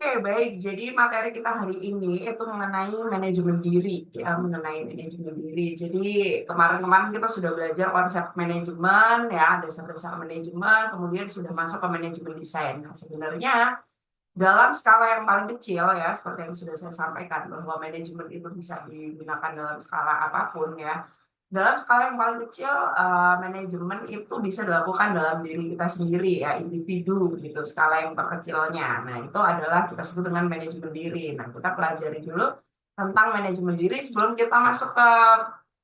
Oke, baik. Jadi materi kita hari ini itu mengenai manajemen diri, ya, mengenai manajemen diri. Jadi kemarin-kemarin kita sudah belajar konsep manajemen, ya, dasar-dasar manajemen, kemudian sudah masuk ke manajemen desain. Nah, sebenarnya dalam skala yang paling kecil, ya, seperti yang sudah saya sampaikan, bahwa manajemen itu bisa digunakan dalam skala apapun, ya. Dalam skala yang paling kecil, manajemen itu bisa dilakukan dalam diri kita sendiri, ya, individu gitu, skala yang terkecilnya. Nah, itu adalah kita sebut dengan manajemen diri. Nah, kita pelajari dulu tentang manajemen diri sebelum kita masuk ke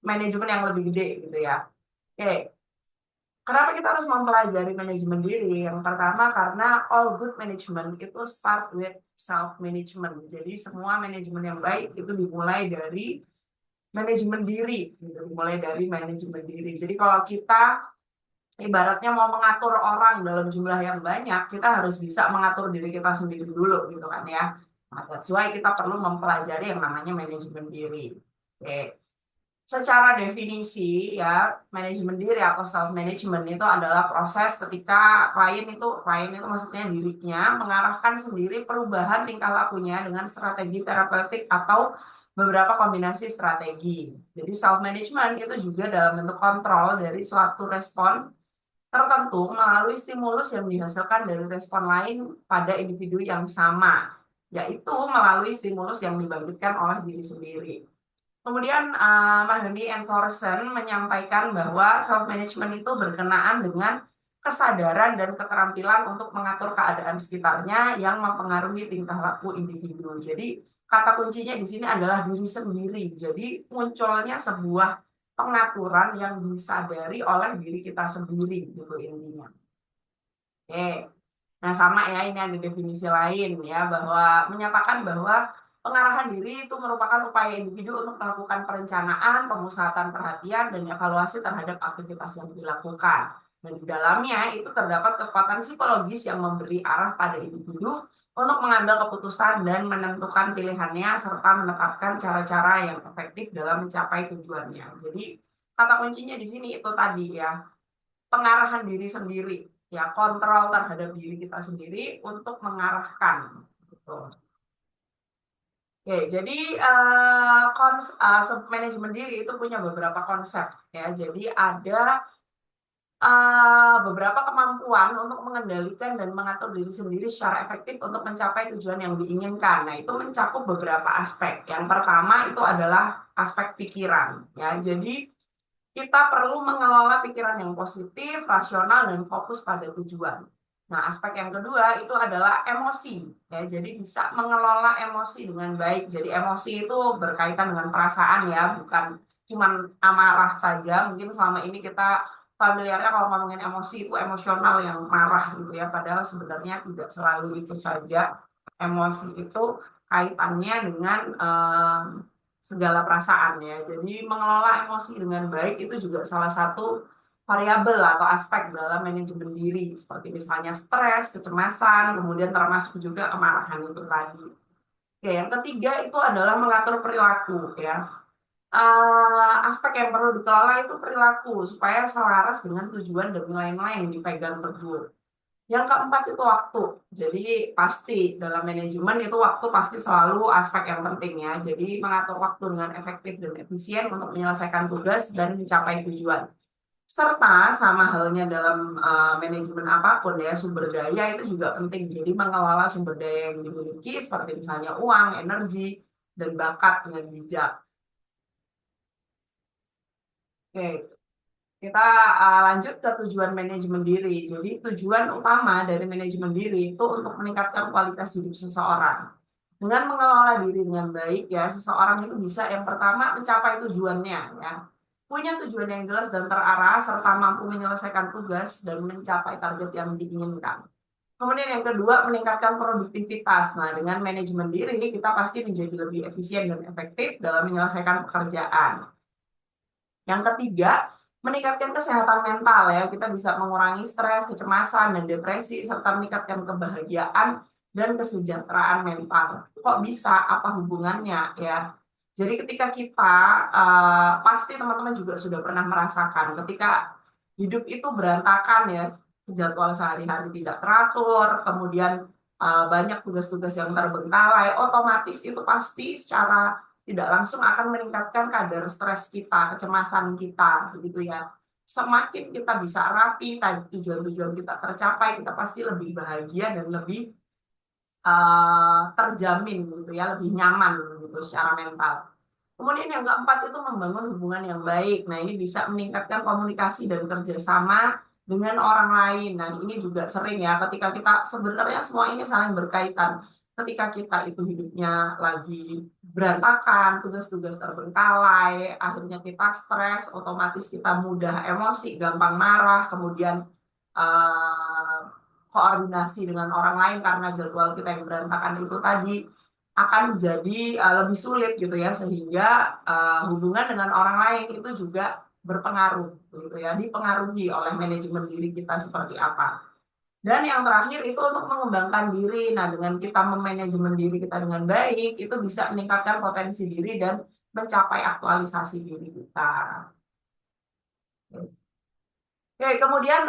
manajemen yang lebih gede gitu ya. Oke, kenapa kita harus mempelajari manajemen diri? Yang pertama karena all good management itu start with self management. Jadi semua manajemen yang baik itu dimulai dari manajemen diri, gitu. Mulai dari manajemen diri. Jadi kalau kita ibaratnya mau mengatur orang dalam jumlah yang banyak, kita harus bisa mengatur diri kita sendiri dulu, gitu kan ya. Nah, that's why kita perlu mempelajari yang namanya manajemen diri. Oke. Secara definisi ya, manajemen diri atau self management itu adalah proses ketika klien itu maksudnya dirinya mengarahkan sendiri perubahan tingkah lakunya dengan strategi terapeutik atau beberapa kombinasi strategi. Jadi self management itu juga dalam bentuk kontrol dari suatu respon tertentu melalui stimulus yang dihasilkan dari respon lain pada individu yang sama, yaitu melalui stimulus yang dibangkitkan oleh diri sendiri. Kemudian Mahdi and Thorsen menyampaikan bahwa self-management itu berkenaan dengan kesadaran dan keterampilan untuk mengatur keadaan sekitarnya yang mempengaruhi tingkah laku individu. Jadi kata kuncinya di sini adalah diri sendiri. Jadi munculnya sebuah pengaturan yang disadari oleh diri kita sendiri gitu intinya. Oke. Nah, sama ya, ini ada definisi lain ya, bahwa menyatakan bahwa pengarahan diri itu merupakan upaya individu untuk melakukan perencanaan, pemusatan perhatian, dan evaluasi terhadap aktivitas yang dilakukan. Dan di dalamnya itu terdapat kekuatan psikologis yang memberi arah pada individu untuk mengambil keputusan dan menentukan pilihannya, serta menetapkan cara-cara yang efektif dalam mencapai tujuannya. Jadi, kata kuncinya di sini itu tadi ya, pengarahan diri sendiri, ya, kontrol terhadap diri kita sendiri untuk mengarahkan gitu. Oke, jadi manajemen diri itu punya beberapa konsep ya. Jadi ada beberapa kemampuan untuk mengendalikan dan mengatur diri sendiri secara efektif untuk mencapai tujuan yang diinginkan. Nah, itu mencakup beberapa aspek. Yang pertama itu adalah aspek pikiran ya. Jadi kita perlu mengelola pikiran yang positif, rasional, dan fokus pada tujuan. Nah, aspek yang kedua itu adalah emosi. Ya, jadi bisa mengelola emosi dengan baik. Jadi emosi itu berkaitan dengan perasaan ya, bukan cuma amarah saja. Mungkin selama ini kita familiarnya kalau ngomongin emosi itu emosional yang marah gitu ya. Padahal sebenarnya tidak selalu itu saja. Emosi itu kaitannya dengan segala perasaan ya. Jadi mengelola emosi dengan baik itu juga salah satu variabel atau aspek dalam manajemen diri, seperti misalnya stres, kecemasan, kemudian termasuk juga kemarahan itu tadi. Oke, yang ketiga itu adalah mengatur perilaku ya. Aspek yang perlu dikelola itu perilaku supaya selaras dengan tujuan dan nilai-nilai yang dipegang teguh. Yang keempat itu waktu. Jadi pasti dalam manajemen itu waktu pasti selalu aspek yang penting ya. Jadi mengatur waktu dengan efektif dan efisien untuk menyelesaikan tugas dan mencapai tujuan. Serta sama halnya dalam manajemen apapun ya, sumber daya itu juga penting. Jadi mengelola sumber daya yang dimiliki seperti misalnya uang, energi, dan bakat dengan bijak. Oke, kita lanjut ke tujuan manajemen diri. Jadi tujuan utama dari manajemen diri itu untuk meningkatkan kualitas hidup seseorang. Dengan mengelola diri dengan baik ya, seseorang itu bisa yang pertama mencapai tujuannya ya. Punya tujuan yang jelas dan terarah serta mampu menyelesaikan tugas dan mencapai target yang diinginkan. Kemudian yang kedua, meningkatkan produktivitas. Nah, dengan manajemen diri kita pasti menjadi lebih efisien dan efektif dalam menyelesaikan pekerjaan. Yang ketiga, meningkatkan kesehatan mental ya. Kita bisa mengurangi stres, kecemasan, dan depresi, serta meningkatkan kebahagiaan dan kesejahteraan mental. Kok bisa? Apa hubungannya ya? Jadi ketika kita, pasti teman-teman juga sudah pernah merasakan, ketika hidup itu berantakan ya, jadwal sehari-hari tidak teratur, kemudian banyak tugas-tugas yang terbengkalai, otomatis itu pasti secara tidak langsung akan meningkatkan kadar stres kita, kecemasan kita, begitu ya. Semakin kita bisa rapi, tadi tujuan-tujuan kita tercapai, kita pasti lebih bahagia dan lebih terjamin gitu ya, lebih nyaman gitu secara mental. Kemudian yang keempat itu membangun hubungan yang baik. Nah, ini bisa meningkatkan komunikasi dan kerjasama dengan orang lain. Nah, ini juga sering ya, ketika kita sebenarnya semua ini saling berkaitan. Ketika kita itu hidupnya lagi berantakan, tugas-tugas terbengkalai, akhirnya kita stres, otomatis kita mudah emosi, gampang marah, kemudian eh, koordinasi dengan orang lain karena jadwal kita yang berantakan itu tadi akan jadi lebih sulit gitu ya, sehingga hubungan dengan orang lain itu juga berpengaruh gitu ya, dipengaruhi oleh manajemen diri kita seperti apa. Dan yang terakhir itu untuk mengembangkan diri. Nah, dengan kita memanajemen diri kita dengan baik, itu bisa meningkatkan potensi diri dan mencapai aktualisasi diri kita. Oke, kemudian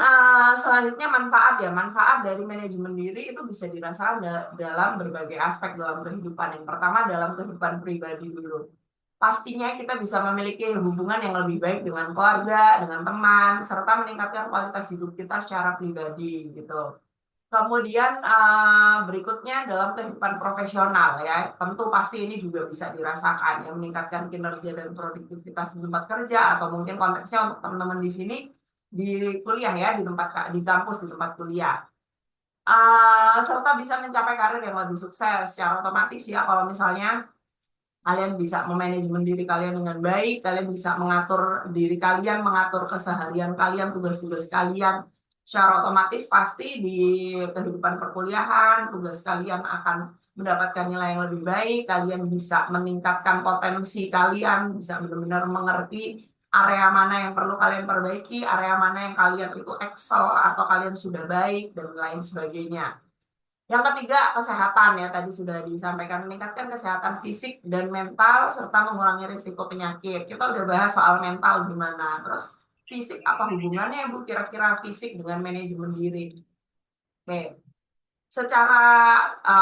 selanjutnya manfaat ya. Manfaat dari manajemen diri itu bisa dirasakan dalam berbagai aspek dalam kehidupan. Yang pertama dalam kehidupan pribadi dulu. Pastinya kita bisa memiliki hubungan yang lebih baik dengan keluarga, dengan teman, serta meningkatkan kualitas hidup kita secara pribadi gitu. Kemudian berikutnya dalam kehidupan profesional ya, tentu pasti ini juga bisa dirasakan yang meningkatkan kinerja dan produktivitas di tempat kerja atau mungkin konteksnya untuk teman-teman di sini di kuliah ya, di tempat di kampus, di tempat kuliah. Serta bisa mencapai karir yang lebih sukses secara otomatis ya, kalau misalnya kalian bisa memanajemen diri kalian dengan baik, kalian bisa mengatur diri kalian, mengatur keseharian kalian, tugas-tugas kalian. Secara otomatis pasti di kehidupan perkuliahan, tugas kalian akan mendapatkan nilai yang lebih baik, kalian bisa meningkatkan potensi kalian, bisa benar-benar mengerti area mana yang perlu kalian perbaiki, area mana yang kalian itu excel atau kalian sudah baik, dan lain sebagainya. Yang ketiga, kesehatan ya, tadi sudah disampaikan, meningkatkan kesehatan fisik dan mental serta mengurangi risiko penyakit. Kita udah bahas soal mental gimana. Terus fisik apa hubungannya Bu kira-kira fisik dengan manajemen diri? Oke. Secara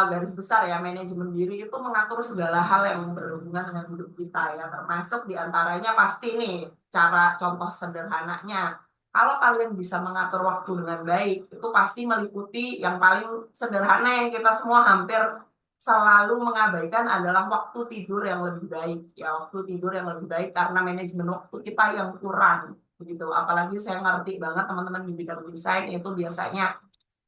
garis besar ya, manajemen diri itu mengatur segala hal yang berhubungan dengan hidup kita ya, termasuk diantaranya pasti nih, cara contoh sederhananya. Kalau kalian bisa mengatur waktu dengan baik, itu pasti meliputi yang paling sederhana yang kita semua hampir selalu mengabaikan adalah waktu tidur yang lebih baik. Ya, waktu tidur yang lebih baik karena manajemen waktu kita yang kurang. Begitu. Apalagi saya ngerti banget teman-teman di bidang desain itu biasanya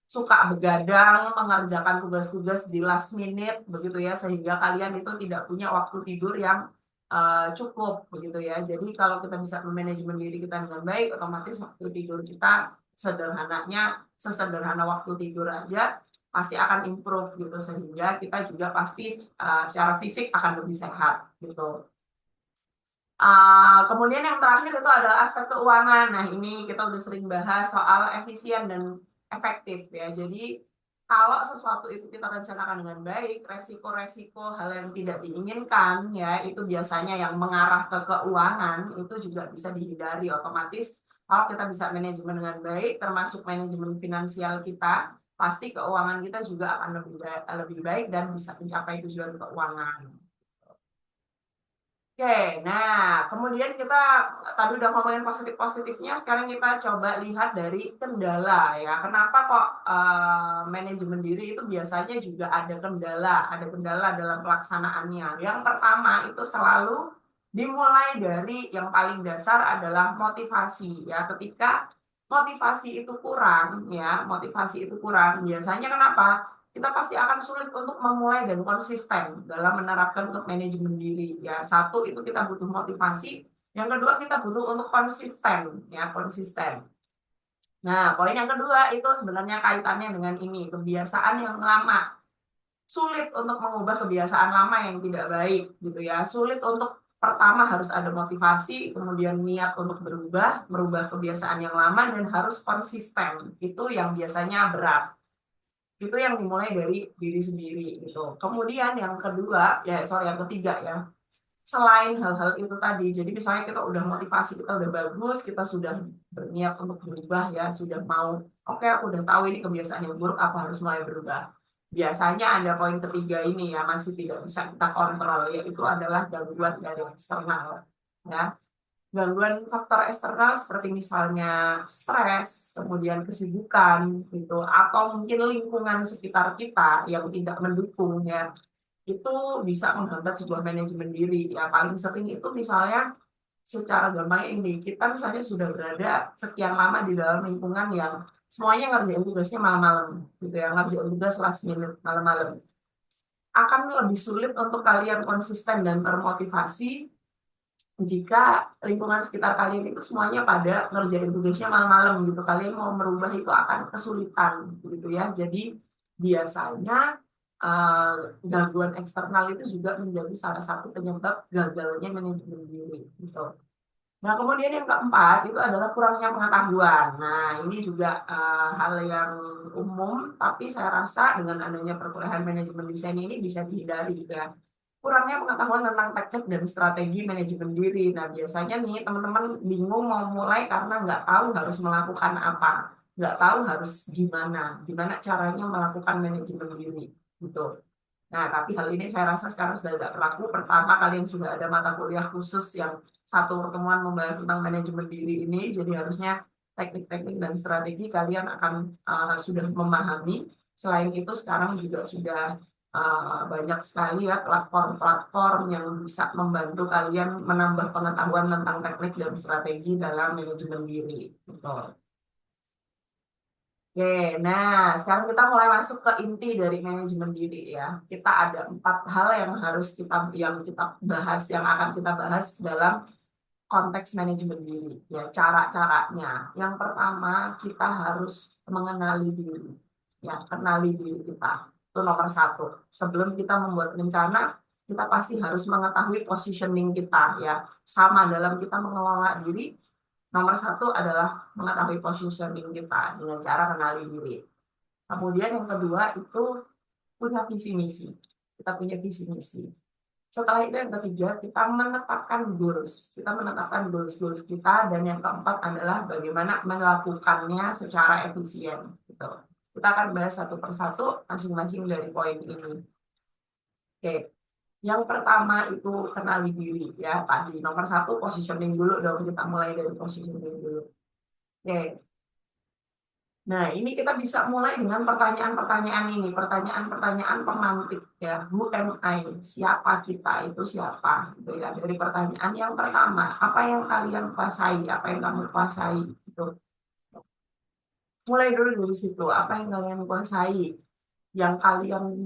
suka begadang, mengerjakan tugas-tugas di last minute, begitu ya, sehingga kalian itu tidak punya waktu tidur yang cukup, begitu ya. Jadi kalau kita bisa memanajemen diri kita dengan baik, otomatis waktu tidur kita sederhananya, sesederhana waktu tidur aja, pasti akan improve gitu, sehingga kita juga pasti secara fisik akan lebih sehat gitu. Kemudian yang terakhir itu adalah aspek keuangan. Nah, ini kita udah sering bahas soal efisien dan efektif ya. Jadi kalau sesuatu itu kita rencanakan dengan baik, resiko-resiko hal yang tidak diinginkan ya itu biasanya yang mengarah ke keuangan itu juga bisa dihindari otomatis. Kalau kita bisa manajemen dengan baik, termasuk manajemen finansial kita, pasti keuangan kita juga akan lebih baik dan bisa mencapai tujuan keuangan. Oke, nah kemudian kita tadi udah ngomongin positif-positifnya, sekarang kita coba lihat dari kendala ya. Kenapa kok manajemen diri itu biasanya juga ada kendala dalam pelaksanaannya. Yang pertama itu selalu dimulai dari yang paling dasar adalah motivasi ya. Ketika motivasi itu kurang ya, motivasi itu kurang, biasanya kenapa? Kita pasti akan sulit untuk memulai dan konsisten dalam menerapkan untuk manajemen diri. Ya, satu itu kita butuh motivasi, yang kedua kita butuh untuk konsisten, ya konsisten. Nah, poin yang kedua itu sebenarnya kaitannya dengan ini, kebiasaan yang lama. Sulit untuk mengubah kebiasaan lama yang tidak baik, gitu ya. Sulit untuk pertama harus ada motivasi, kemudian niat untuk merubah kebiasaan yang lama dan harus konsisten. Itu yang biasanya berat. Itu yang dimulai dari diri sendiri gitu. Kemudian yang kedua, yang ketiga ya, selain hal-hal itu tadi, jadi misalnya kita udah motivasi, kita udah bagus, kita sudah berniat untuk berubah ya, sudah mau, oke aku udah tahu ini kebiasaan yang buruk, aku harus mulai berubah. Biasanya ada poin ketiga ini ya masih tidak bisa kita kontrol, yaitu adalah gangguan dari eksternal. Ya, gangguan faktor eksternal seperti misalnya stres, kemudian kesibukan gitu, atau mungkin lingkungan sekitar kita yang tidak mendukung ya, itu bisa menghambat sebuah manajemen diri. Ya paling sering itu misalnya secara gampang ini, kita misalnya sudah berada sekian lama di dalam lingkungan yang semuanya ngerjain tugasnya malam-malam gitu ya, ngerjain tugas last minute malam-malam. Akan lebih sulit untuk kalian konsisten dan termotivasi jika lingkungan sekitar kalian itu semuanya pada ngerjain tugasnya malam-malam gitu. Kalian mau merubah itu akan kesulitan gitu ya. Jadi biasanya eh, gangguan eksternal itu juga menjadi salah satu penyebab gagalnya manajemen diri gitu. Nah, kemudian yang keempat itu adalah kurangnya pengetahuan. Nah, ini juga hal yang umum, tapi saya rasa dengan adanya perkuliahan manajemen desain ini bisa dihindari gitu ya. Kurangnya pengetahuan tentang teknik dan strategi manajemen diri. Nah, biasanya nih teman-teman bingung mau mulai karena nggak tahu harus melakukan apa, nggak tahu harus gimana caranya melakukan manajemen diri, gitu. Nah, tapi hal ini saya rasa sekarang sudah tidak berlaku. Pertama, kalian sudah ada mata kuliah khusus yang satu pertemuan membahas tentang manajemen diri ini, jadi harusnya teknik-teknik dan strategi kalian akan sudah memahami. Selain itu, sekarang juga sudah banyak sekali ya platform-platform yang bisa membantu kalian menambah pengetahuan tentang teknik dan strategi dalam manajemen diri. Betul. Oke, nah sekarang kita mulai masuk ke inti dari manajemen diri ya. Kita ada 4 hal yang kita bahas, yang akan kita bahas dalam konteks manajemen diri. Ya, cara-caranya. Yang pertama, kita harus mengenali diri. Ya, kenali diri kita. Itu nomor satu. Sebelum kita membuat rencana, kita pasti harus mengetahui positioning kita ya. Sama dalam kita mengelola diri, nomor satu adalah mengetahui positioning kita dengan cara kenali diri. Kemudian yang kedua itu punya visi misi. Kita punya visi misi. Setelah itu yang ketiga kita menetapkan goals. Kita menetapkan goals kita, dan yang keempat adalah bagaimana melakukannya secara efisien. Gitu. Kita akan bahas satu persatu masing-masing dari poin ini. Oke. Yang pertama itu kenali diri ya tadi. Nomor satu positioning dulu dong, kita mulai dari positioning dulu. Oke. Nah, ini kita bisa mulai dengan pertanyaan-pertanyaan ini, pertanyaan-pertanyaan pemantik ya. Who am I? Siapa kita? Itu siapa? Gitu ya. Dari pertanyaan yang pertama, apa yang kalian kuasai? Apa yang kamu kuasai? Itu. Mulai dulu dari situ, apa yang kalian kuasai? Yang kalian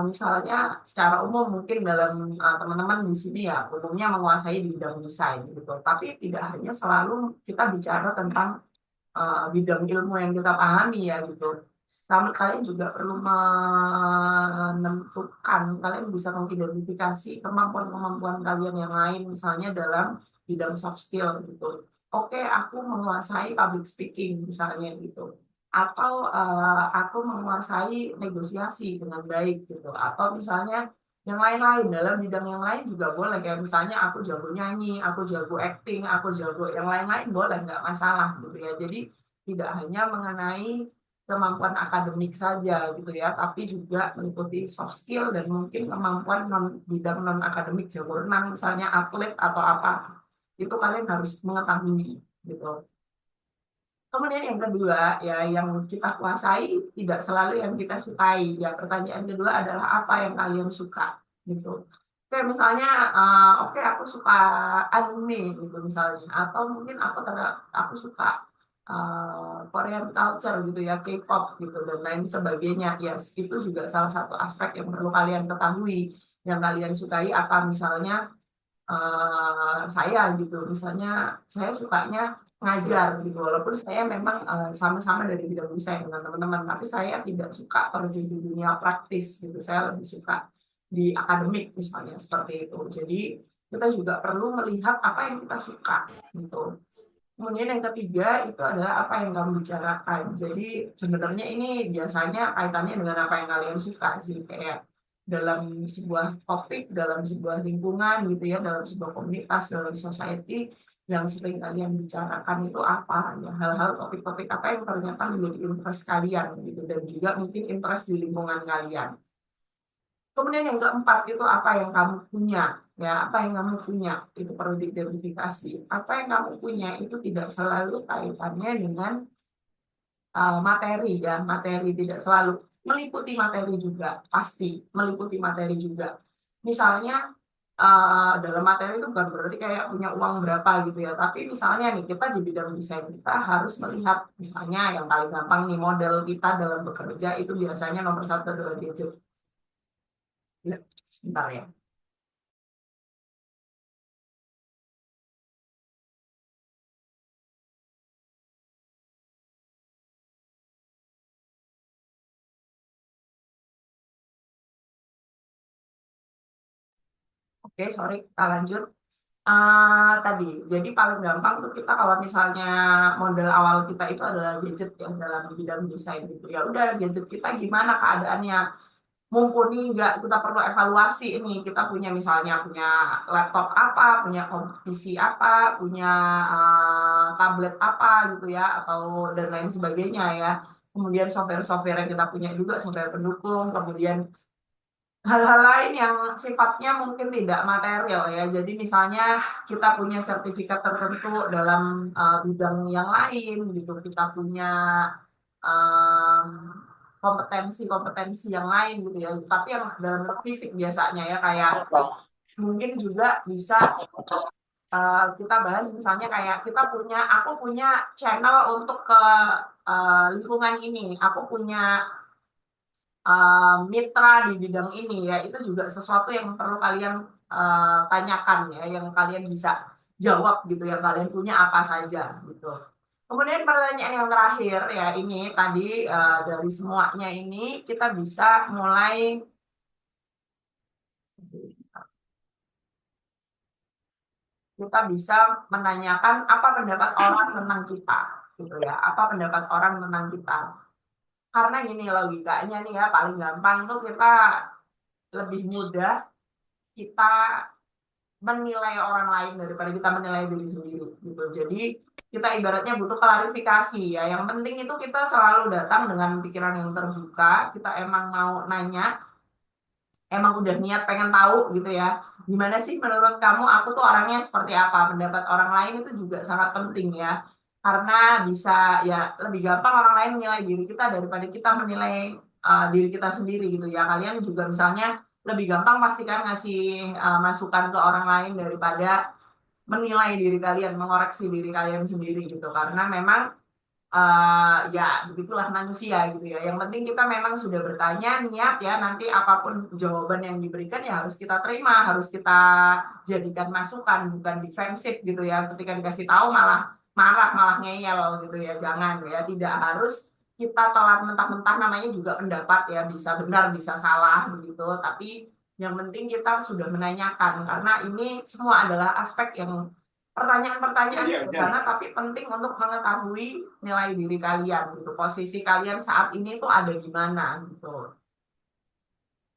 misalnya secara umum mungkin dalam teman-teman di sini ya umumnya menguasai di bidang desain gitu. Tapi tidak hanya selalu kita bicara tentang bidang ilmu yang kita pahami ya gitu. Namun kalian juga perlu menentukan, kalian bisa mengidentifikasi kemampuan-kemampuan kalian yang lain, misalnya dalam bidang soft skill gitu. Oke, aku menguasai public speaking misalnya gitu. Atau aku menguasai negosiasi dengan baik gitu. Atau misalnya yang lain-lain, dalam bidang yang lain juga boleh. Kayak misalnya aku jago nyanyi, aku jago acting, aku jago yang lain-lain boleh, nggak masalah gitu ya. Jadi tidak hanya mengenai kemampuan akademik saja gitu ya, tapi juga meliputi soft skill dan mungkin kemampuan bidang non akademik, jago renang misalnya, atlet atau apa. Itu kalian harus mengetahui gitu. Kemudian yang kedua, ya yang kita kuasai tidak selalu yang kita sukai. Ya, pertanyaan kedua adalah apa yang kalian suka, gitu. Oke, misalnya, oke aku suka anime, gitu misalnya, atau mungkin aku suka Korean culture, gitu ya, K-pop, gitu dan lain sebagainya. Yes, itu juga salah satu aspek yang perlu kalian ketahui. Yang kalian sukai apa, misalnya saya gitu misalnya saya sukanya ngajar gitu walaupun saya memang sama-sama dari bidang desain dengan teman-teman, tapi saya tidak suka terjun di dunia praktis gitu, saya lebih suka di akademik misalnya seperti itu. Jadi kita juga perlu melihat apa yang kita suka gitu. Kemudian yang ketiga itu adalah apa yang kamu bicarakan. Jadi sebenarnya ini biasanya kaitannya dengan apa yang kalian suka sih, kayak dalam sebuah topik, dalam sebuah lingkungan gitu ya, dalam sebuah komunitas, dalam society, yang sering kalian bicarakan itu apa ya, hal-hal topik-topik apa yang ternyata menjadi interest kalian gitu, dan juga mungkin interest di lingkungan kalian. Kemudian yang keempat itu apa yang kamu punya, ya apa yang kamu punya itu perlu diidentifikasi. Apa yang kamu punya itu tidak selalu kaitannya dengan materi ya, materi tidak selalu meliputi materi juga, pasti meliputi materi juga. Misalnya dalam materi itu bukan berarti kayak punya uang berapa gitu ya, tapi misalnya nih kita di bidang desain kita harus melihat misalnya yang paling gampang nih, model kita dalam bekerja itu biasanya nomor satu adalah gadget. Ya, sebentar ya. Oke, sorry, kita lanjut. Tadi, jadi paling gampang tuh kita kalau misalnya model awal kita itu adalah gadget yang dalam bidang desain gitu ya. Udah gadget kita gimana keadaannya? Mumpuni nggak, kita perlu evaluasi ini. Kita punya misalnya punya laptop apa, punya PC apa, punya tablet apa gitu ya, atau dan lain sebagainya ya. Kemudian software-software yang kita punya juga software pendukung, kemudian hal-hal lain yang sifatnya mungkin tidak material ya. Jadi misalnya kita punya sertifikat tertentu dalam bidang yang lain gitu. Kita punya em, kompetensi-kompetensi yang lain gitu ya. Tapi yang dalam fisik biasanya ya, kayak mungkin juga bisa kita bahas misalnya kayak aku punya channel untuk ke lingkungan ini. Aku punya mitra di bidang ini ya, itu juga sesuatu yang perlu kalian tanyakan ya, yang kalian bisa jawab gitu, yang kalian punya apa saja gitu. Kemudian pertanyaan yang terakhir ya, ini tadi dari semuanya ini kita bisa mulai, kita bisa menanyakan apa pendapat orang tentang kita gitu ya, apa pendapat orang tentang kita. Karena gini logikanya nih ya, paling gampang tuh kita lebih mudah kita menilai orang lain daripada kita menilai diri sendiri gitu. Jadi kita ibaratnya butuh klarifikasi ya. Yang penting itu kita selalu datang dengan pikiran yang terbuka. Kita emang mau nanya, emang udah niat pengen tahu gitu ya. Gimana sih menurut kamu aku tuh orangnya seperti apa? Pendapat orang lain itu juga sangat penting ya. Karena bisa ya lebih gampang orang lain menilai diri kita daripada kita menilai diri kita sendiri gitu ya. Kalian juga misalnya lebih gampang pastikan ngasih masukan ke orang lain daripada menilai diri kalian, mengoreksi diri kalian sendiri gitu. Karena memang ya begitulah manusia gitu ya. Yang penting kita memang sudah bertanya, niat ya, nanti apapun jawaban yang diberikan ya harus kita terima, harus kita jadikan masukan, bukan defensif gitu ya. Ketika dikasih tahu malah marah, malah ngeyel gitu ya. Jangan ya, tidak harus kita telan mentah-mentah, namanya juga pendapat ya, bisa benar, bisa salah begitu. Tapi yang penting kita sudah menanyakan, karena ini semua adalah aspek yang pertanyaan-pertanyaan sederhana tapi penting untuk mengetahui nilai diri kalian gitu. Posisi kalian saat ini tuh ada di mana gitu.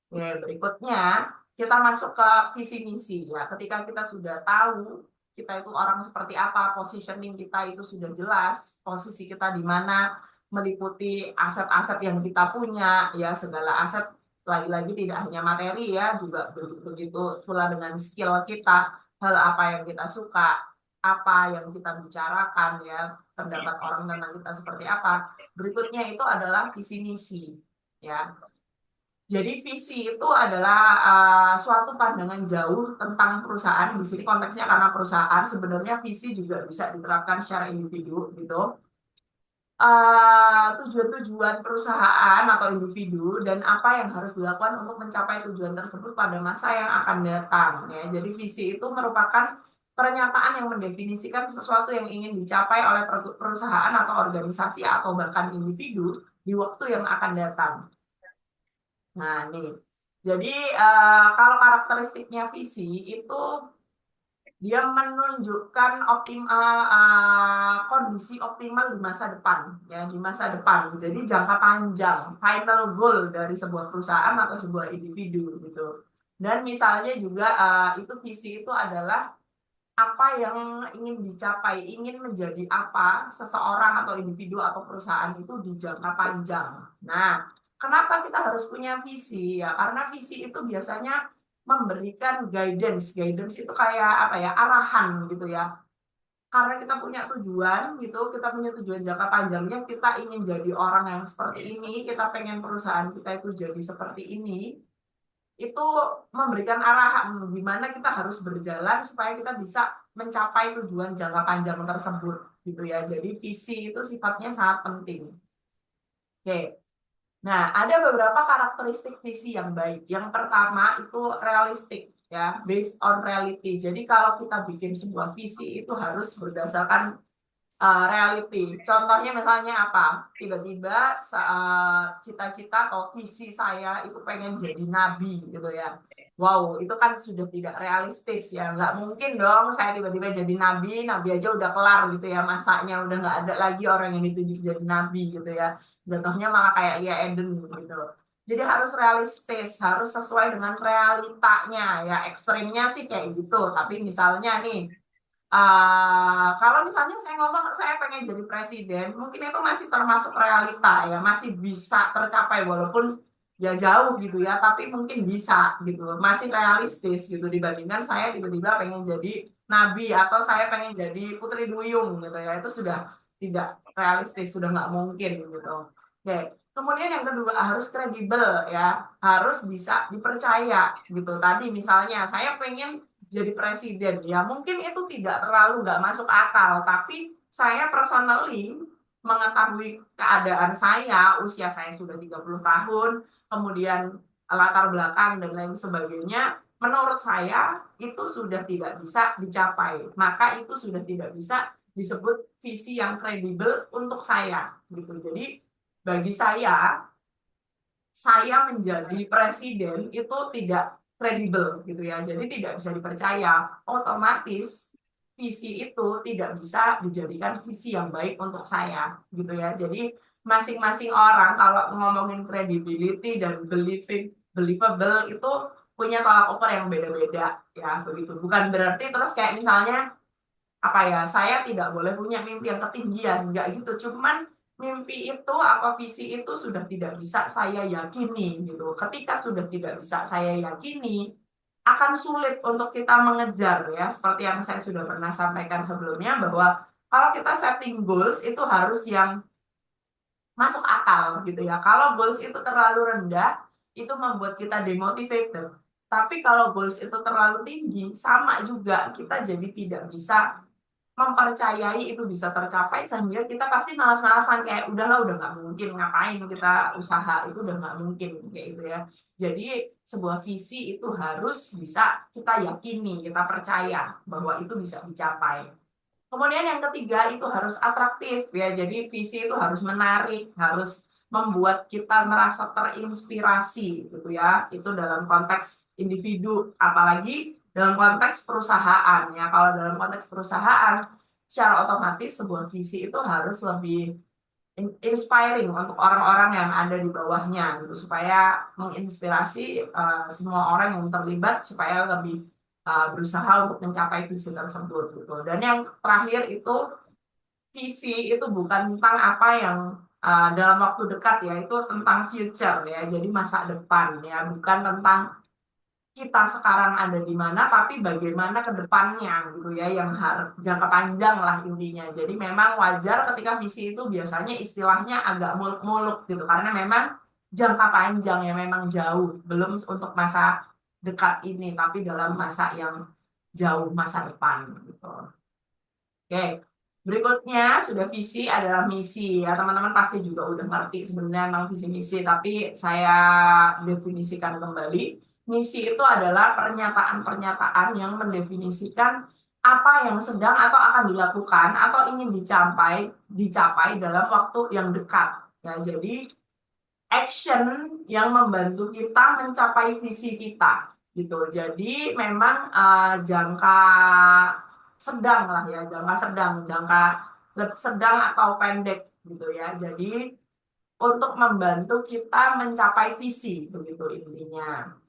Oke, berikutnya kita masuk ke visi misi ya. Ketika kita sudah tahu kita itu orang seperti apa, positioning kita itu sudah jelas, posisi kita di mana, meliputi aset-aset yang kita punya ya, segala aset, lagi-lagi tidak hanya materi ya, juga begitu pula dengan skill kita, hal apa yang kita suka, apa yang kita bicarakan ya, pendapat orang tentang kita seperti apa. Berikutnya itu adalah visi misi ya. Jadi visi itu adalah suatu pandangan jauh tentang perusahaan. Di sini konteksnya karena perusahaan, sebenarnya visi juga bisa diterapkan secara individu gitu. Tujuan-tujuan perusahaan atau individu dan apa yang harus dilakukan untuk mencapai tujuan tersebut pada masa yang akan datang ya. Jadi visi itu merupakan pernyataan yang mendefinisikan sesuatu yang ingin dicapai oleh perusahaan atau organisasi atau bahkan individu di waktu yang akan datang. Nah, nih. Jadi kalau karakteristiknya visi itu dia menunjukkan kondisi optimal di masa depan, ya di masa depan. Jadi jangka panjang, final goal dari sebuah perusahaan atau sebuah individu gitu. Dan misalnya juga itu visi itu adalah apa yang ingin dicapai, ingin menjadi apa seseorang atau individu atau perusahaan itu di jangka panjang. Nah, kenapa kita harus punya visi ya? Karena visi itu biasanya memberikan guidance. Guidance itu kayak apa ya? Arahan gitu ya. Karena kita punya tujuan gitu, kita punya tujuan jangka panjangnya, kita ingin jadi orang yang seperti ini, kita pengen perusahaan kita itu jadi seperti ini, itu memberikan arahan gimana kita harus berjalan supaya kita bisa mencapai tujuan jangka panjang tersebut gitu ya. Jadi visi itu sifatnya sangat penting. Oke. Nah, ada beberapa karakteristik visi yang baik. Yang pertama itu realistik ya, based on reality. Jadi kalau kita bikin sebuah visi itu harus berdasarkan reality. Contohnya misalnya apa? Tiba-tiba cita-cita atau visi saya itu pengen jadi nabi gitu ya. Wow, itu kan sudah tidak realistis ya. Nggak mungkin dong saya tiba-tiba jadi nabi, nabi aja udah kelar gitu ya masanya. Udah nggak ada lagi orang yang ditunjuk jadi nabi gitu ya. Jatuhnya malah kayak ya Eden gitu. Jadi harus realistis, harus sesuai dengan realitanya ya. Ekstrimnya sih kayak gitu. Tapi misalnya nih, kalau misalnya saya ngomong saya pengen jadi presiden, mungkin itu masih termasuk realita ya, masih bisa tercapai walaupun ya jauh gitu ya, tapi mungkin bisa gitu, masih realistis gitu dibandingkan saya tiba-tiba pengen jadi nabi atau saya pengen jadi putri duyung gitu ya, itu sudah tidak realistis, sudah nggak mungkin gitu. Oke. Kemudian yang kedua harus kredibel ya, harus bisa dipercaya gitu. Tadi misalnya saya pengen jadi presiden ya mungkin itu tidak terlalu nggak masuk akal tapi saya personally mengetahui keadaan saya usia saya sudah 30 tahun kemudian latar belakang dan lain sebagainya menurut saya itu sudah tidak bisa dicapai maka itu sudah tidak bisa disebut visi yang kredibel untuk saya gitu jadi bagi saya menjadi presiden itu tidak kredibel gitu ya. Jadi tidak bisa dipercaya. Otomatis visi itu tidak bisa dijadikan visi yang baik untuk saya gitu ya. Jadi masing-masing orang kalau ngomongin credibility dan believable itu punya tolak ukur yang beda-beda ya begitu. Bukan berarti terus kayak misalnya apa ya saya tidak boleh punya mimpi yang ketinggian nggak gitu cuman mimpi itu apa visi itu sudah tidak bisa saya yakini gitu ketika sudah tidak bisa saya yakini akan sulit untuk kita mengejar ya seperti yang saya sudah pernah sampaikan sebelumnya bahwa kalau kita setting goals itu harus yang masuk akal gitu ya kalau goals itu terlalu rendah itu membuat kita demotivated tapi kalau goals itu terlalu tinggi sama juga kita jadi tidak bisa mempercayai itu bisa tercapai sehingga kita pasti malas-malasan kayak udahlah udah nggak mungkin ngapain kita usaha itu udah nggak mungkin kayak gitu ya jadi sebuah visi itu harus bisa kita yakini kita percaya bahwa itu bisa dicapai kemudian yang ketiga itu harus atraktif ya jadi visi itu harus menarik harus membuat kita merasa terinspirasi gitu ya itu dalam konteks individu apalagi dalam konteks perusahaan ya kalau dalam konteks perusahaan secara otomatis sebuah visi itu harus lebih inspiring untuk orang-orang yang ada di bawahnya gitu supaya menginspirasi semua orang yang terlibat supaya lebih berusaha untuk mencapai visi tersebut gitu. Dan yang terakhir itu visi itu bukan tentang apa yang dalam waktu dekat ya, itu tentang future ya. Jadi masa depan ya, bukan tentang kita sekarang ada di mana, tapi bagaimana ke depannya gitu ya, yang harus jangka panjang lah intinya. Jadi memang wajar ketika visi itu biasanya istilahnya agak muluk-muluk gitu, karena memang jangka panjang ya, memang jauh, belum untuk masa dekat ini, tapi dalam masa yang jauh masa depan gitu. Oke, berikutnya sudah visi adalah misi ya teman-teman pasti juga udah ngerti sebenarnya tentang visi misi tapi saya definisikan kembali. Misi itu adalah pernyataan-pernyataan yang mendefinisikan apa yang sedang atau akan dilakukan atau ingin dicapai dalam waktu yang dekat. Ya, jadi action yang membantu kita mencapai visi kita gitu. Jadi memang jangka sedang lah ya, jangka sedang, jangka sedang atau pendek gitu ya. Jadi untuk membantu kita mencapai visi begitu intinya.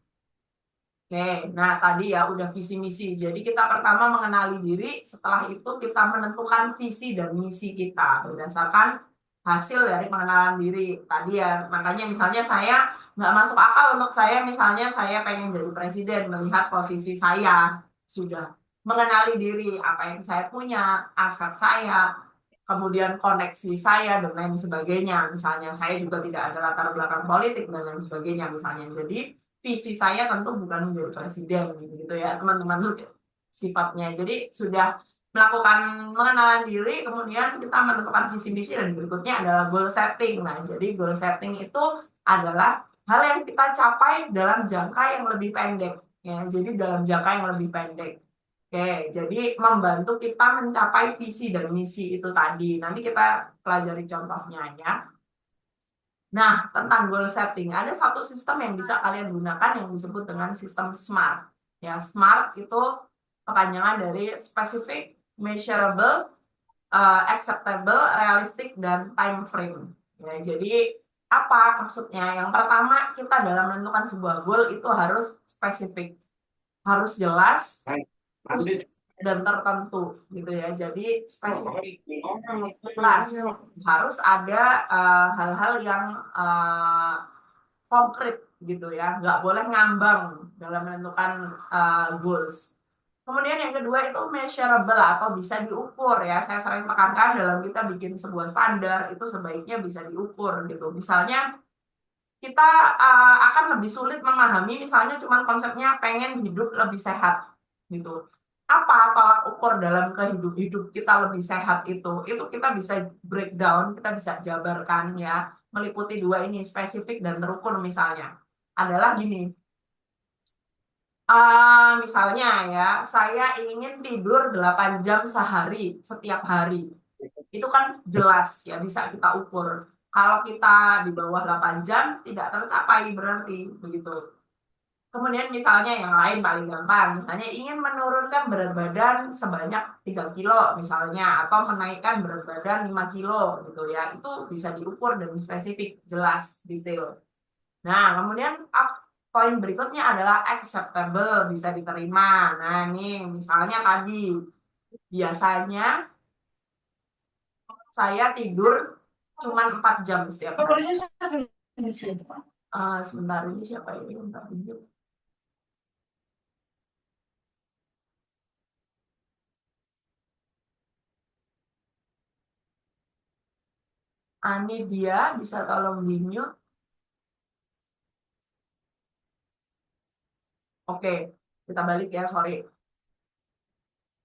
Oke, nah tadi ya udah visi misi. Jadi kita pertama mengenali diri, setelah itu kita menentukan visi dan misi kita berdasarkan hasil dari pengenalan diri. Tadi ya, makanya misalnya saya nggak masuk akal untuk saya, misalnya saya pengen jadi presiden, melihat posisi saya sudah mengenali diri, apa yang saya punya, aset saya, kemudian koneksi saya dan lain sebagainya. Misalnya saya juga tidak ada latar belakang politik dan lain sebagainya misalnya. Jadi visi saya tentu bukan menjadi presiden gitu ya teman-teman sifatnya. Jadi sudah melakukan mengenalan diri, kemudian kita menentukan visi misi dan berikutnya adalah goal setting. Nah, jadi goal setting itu adalah hal yang kita capai dalam jangka yang lebih pendek ya. Jadi dalam jangka yang lebih pendek. Oke, jadi membantu kita mencapai visi dan misi itu tadi. Nanti kita pelajari contohnya ya. Nah, tentang goal setting, ada satu sistem yang bisa kalian gunakan yang disebut dengan sistem SMART. Ya, SMART itu kepanjangan dari specific, measurable, acceptable, realistic, dan time frame. Ya, jadi apa maksudnya? Yang pertama, kita dalam menentukan sebuah goal itu harus spesifik, harus jelas, dan tertentu gitu ya. Jadi spesifik, jelas, harus ada hal-hal yang konkret gitu ya, nggak boleh ngambang dalam menentukan goals. Kemudian yang kedua itu measurable atau bisa diukur ya. Saya sering tekankan dalam kita bikin sebuah standar itu sebaiknya bisa diukur gitu. Misalnya kita akan lebih sulit memahami misalnya cuma konsepnya pengen hidup lebih sehat gitu. Apa tolak ukur dalam hidup kita lebih sehat itu kita bisa breakdown, kita bisa jabarkan ya, meliputi dua ini, spesifik dan terukur misalnya. Adalah gini, misalnya ya, saya ingin tidur 8 jam sehari setiap hari. Itu kan jelas ya, bisa kita ukur. Kalau kita di bawah 8 jam tidak tercapai berarti begitu. Kemudian misalnya yang lain paling gampang, misalnya ingin menurunkan berat badan sebanyak 3 kilo misalnya, atau menaikkan berat badan 5 kilo gitu ya, itu bisa diukur dan spesifik, jelas, detail. Nah, kemudian poin berikutnya adalah acceptable, bisa diterima. Nah, nih misalnya tadi, biasanya saya tidur cuma 4 jam setiap hari. Sebentar ini siapa ini? Bentar, tunjuk. Ani dia bisa tolong di mute. Oke, kita balik ya, sorry.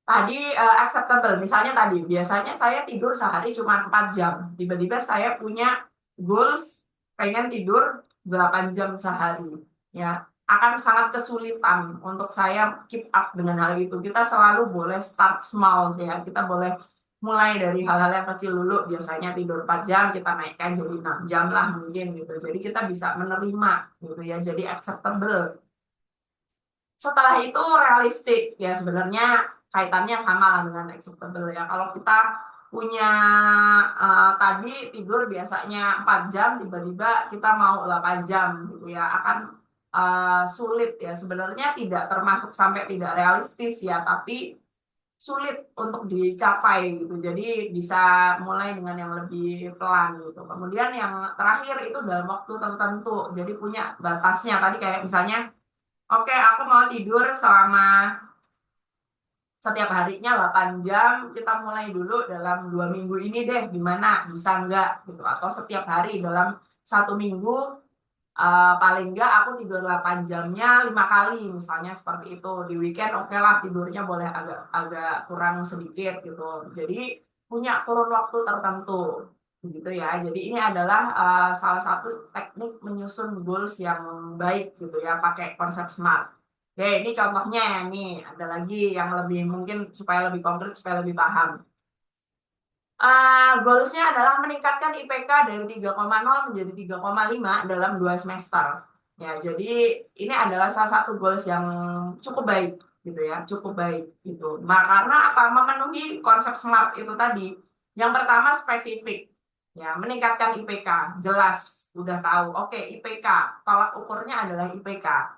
Tadi acceptable, misalnya tadi, biasanya saya tidur sehari cuma 4 jam. Tiba-tiba saya punya goals, pengen tidur 8 jam sehari. Ya, akan sangat kesulitan untuk saya keep up dengan hal itu. Kita selalu boleh start small ya, kita boleh mulai dari hal-hal yang kecil dulu. Biasanya tidur 4 jam, kita naikkan jadi 6 jam lah mungkin gitu. Jadi kita bisa menerima gitu ya, jadi acceptable. Setelah itu realistik ya, sebenarnya kaitannya sama lah dengan acceptable ya. Kalau kita punya tadi tidur biasanya 4 jam, tiba-tiba kita mau 8 jam gitu ya, akan sulit ya. Sebenarnya tidak termasuk sampai tidak realistis ya, tapi sulit untuk dicapai gitu. Jadi bisa mulai dengan yang lebih pelan gitu. Kemudian yang terakhir itu dalam waktu tertentu. Jadi punya batasnya. Tadi kayak misalnya, oke, aku mau tidur selama setiap harinya 8 jam, kita mulai dulu dalam 2 minggu ini deh, gimana, bisa nggak, gitu. Atau setiap hari dalam 1 minggu, paling nggak aku tidur 8 jamnya 5 kali, misalnya seperti itu. Di weekend, oke lah, tidurnya boleh agak agak kurang sedikit, gitu. Jadi, punya kurun waktu tertentu, gitu ya. Jadi, ini adalah salah satu teknik menyusun goals yang baik, gitu ya, pakai konsep SMART. Oke, ini contohnya ya nih. Ada lagi yang lebih mungkin supaya lebih konkret, supaya lebih paham. Goalsnya adalah meningkatkan IPK dari 3,0 menjadi 3,5 dalam 2 semester. Ya, jadi ini adalah salah satu goals yang cukup baik, gitu ya, cukup baik gitu. Nah, karena apa? Memenuhi konsep SMART itu tadi. Yang pertama spesifik, ya, meningkatkan IPK, jelas, udah tahu. Oke, IPK, tolak ukurnya adalah IPK.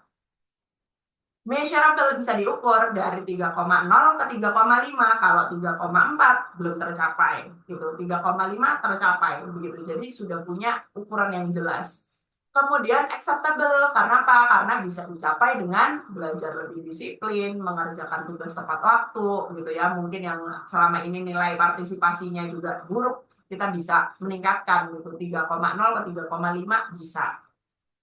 Measurable bisa diukur dari 3,0 ke 3,5. Kalau 3,4 belum tercapai, gitu. 3,5 tercapai, begitu. Jadi sudah punya ukuran yang jelas. Kemudian acceptable, karena apa? Karena bisa dicapai dengan belajar lebih disiplin, mengerjakan tugas tepat waktu, gitu ya. Mungkin yang selama ini nilai partisipasinya juga buruk, kita bisa meningkatkan gitu. 3,0 ke 3,5 bisa.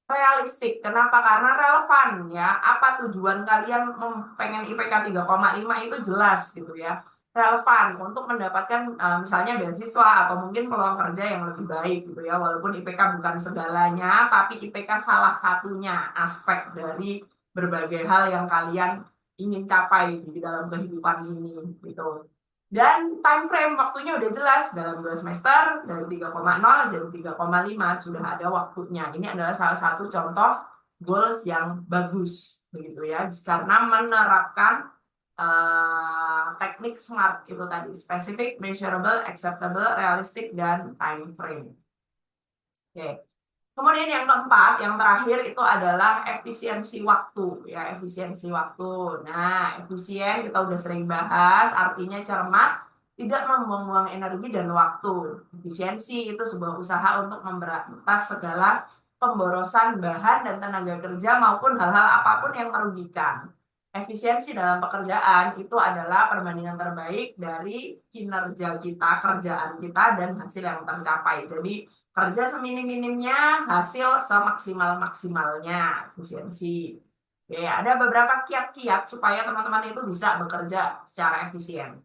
Realistik. Kenapa? Karena relevan ya. Apa tujuan kalian pengen IPK 3,5 itu jelas gitu ya. Relevan untuk mendapatkan misalnya beasiswa atau mungkin peluang kerja yang lebih baik gitu ya. Walaupun IPK bukan segalanya, tapi IPK salah satunya aspek dari berbagai hal yang kalian ingin capai di dalam kehidupan ini gitu. Dan time frame waktunya udah jelas dalam 2 semester dari 3,0 jadi 3,5 sudah ada waktunya. Ini adalah salah satu contoh goals yang bagus begitu ya karena menerapkan teknik SMART itu tadi specific, measurable, acceptable, realistic dan time frame. Oke. Kemudian yang keempat, yang terakhir itu adalah efisiensi waktu ya, efisiensi waktu. Nah, efisien kita udah sering bahas, artinya cermat, tidak membuang-buang energi dan waktu. Efisiensi itu sebuah usaha untuk memberantas segala pemborosan bahan dan tenaga kerja maupun hal-hal apapun yang merugikan. Efisiensi dalam pekerjaan itu adalah perbandingan terbaik dari kinerja kita, kerjaan kita, dan hasil yang tercapai. Jadi, kerja seminim-minimnya, hasil semaksimal-maksimalnya, efisiensi. Oke, ada beberapa kiat-kiat supaya teman-teman itu bisa bekerja secara efisien.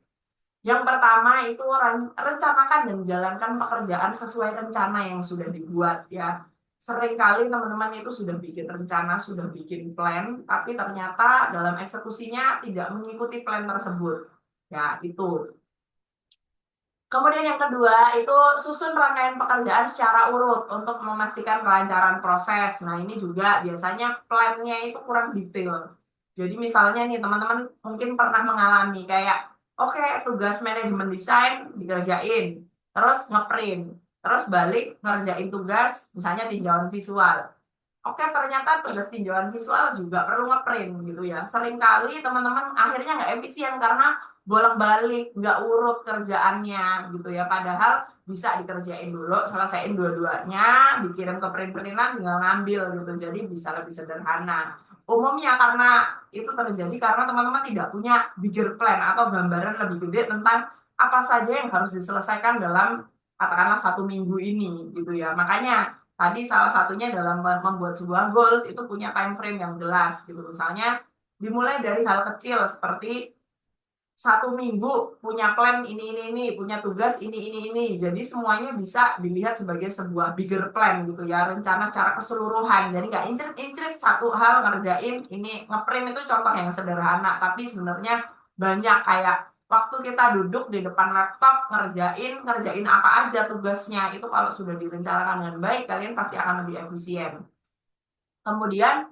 Yang pertama itu rencanakan dan jalankan pekerjaan sesuai rencana yang sudah dibuat ya. Seringkali teman-teman itu sudah bikin rencana, sudah bikin plan, tapi ternyata dalam eksekusinya tidak mengikuti plan tersebut. Ya, itu. Kemudian yang kedua itu susun rangkaian pekerjaan secara urut untuk memastikan kelancaran proses. Nah ini juga biasanya plannya itu kurang detail. Jadi misalnya nih teman-teman mungkin pernah mengalami kayak, oke tugas manajemen desain dikerjain, terus ngeprint, terus balik ngerjain tugas misalnya tinjauan visual. Oke, ternyata tugas tinjauan visual juga perlu ngeprint gitu ya. Seringkali teman-teman akhirnya nggak efisien karena bolak-balik, nggak urut kerjaannya gitu ya. Padahal bisa dikerjain dulu, selesaiin dua-duanya, dikirim ke print-printan, tinggal ngambil gitu. Jadi bisa lebih sederhana. Umumnya karena itu terjadi karena teman-teman tidak punya bigger plan atau gambaran lebih gede tentang apa saja yang harus diselesaikan dalam katakanlah 1 minggu ini gitu ya. Makanya tadi salah satunya dalam membuat sebuah goals itu punya time frame yang jelas gitu. Misalnya dimulai dari hal kecil seperti 1 minggu punya plan ini, punya tugas ini. Jadi semuanya bisa dilihat sebagai sebuah bigger plan gitu ya, rencana secara keseluruhan. Jadi nggak incret-incret satu hal ngerjain ini, ngeprint itu contoh yang sederhana, tapi sebenarnya banyak kayak waktu kita duduk di depan laptop ngerjain apa aja tugasnya itu kalau sudah direncanakan dengan baik kalian pasti akan lebih efisien. Kemudian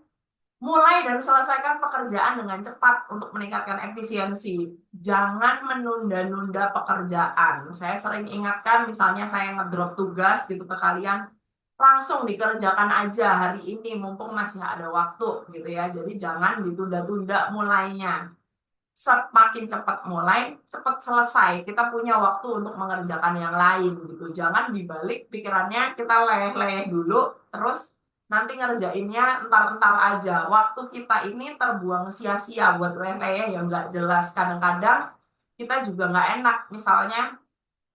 mulai dan selesaikan pekerjaan dengan cepat untuk meningkatkan efisiensi. Jangan menunda-nunda pekerjaan. Saya sering ingatkan, misalnya saya ngedrop tugas gitu ke kalian, langsung dikerjakan aja hari ini, mumpung masih ada waktu gitu ya. Jadi jangan ditunda-tunda mulainya. Semakin cepat mulai, cepat selesai. Kita punya waktu untuk mengerjakan yang lain gitu. Jangan dibalik pikirannya kita leleh-leleh dulu, terus nanti ngerjainnya entar-entar aja. Waktu kita ini terbuang sia-sia buat leleh yang nggak jelas. Kadang-kadang kita juga nggak enak. Misalnya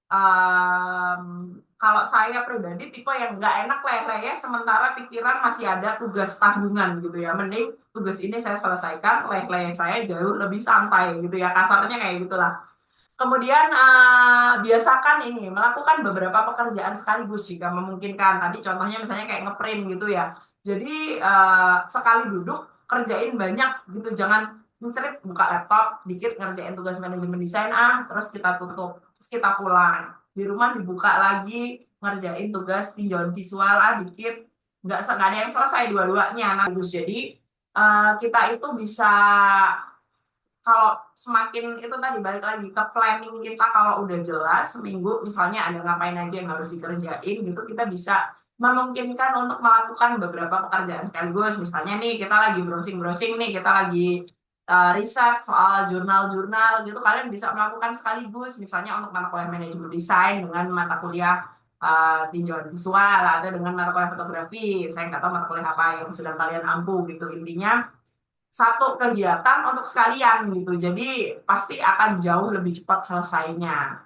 um, kalau saya pribadi tipe yang nggak enak leleh sementara pikiran masih ada tugas tanggungan gitu ya. Mending tugas ini saya selesaikan, leleh saya jauh lebih santai gitu ya. Kasarnya kayak gitulah. Kemudian biasakan ini melakukan beberapa pekerjaan sekaligus jika memungkinkan. Tadi contohnya misalnya kayak ngeprint gitu ya. Jadi sekali duduk kerjain banyak gitu. Jangan mencerit buka laptop dikit ngerjain tugas manajemen desain terus kita tutup terus kita pulang di rumah dibuka lagi ngerjain tugas tinjauan visual dikit nggak ada yang selesai dua-duanya. Nah, jadi kita itu bisa kalau semakin itu tadi balik lagi ke planning kita kalau udah jelas seminggu misalnya ada ngapain aja yang harus dikerjain gitu kita bisa memungkinkan untuk melakukan beberapa pekerjaan sekaligus. Misalnya nih, kita lagi browsing-browsing nih, kita lagi riset soal jurnal-jurnal gitu, kalian bisa melakukan sekaligus. Misalnya untuk mata kuliah manajemen desain dengan mata kuliah tinjauan visual atau dengan mata kuliah fotografi. Saya nggak tahu mata kuliah apa yang sedang kalian ampu gitu. Intinya satu kegiatan untuk sekalian gitu. Jadi pasti akan jauh lebih cepat selesainya.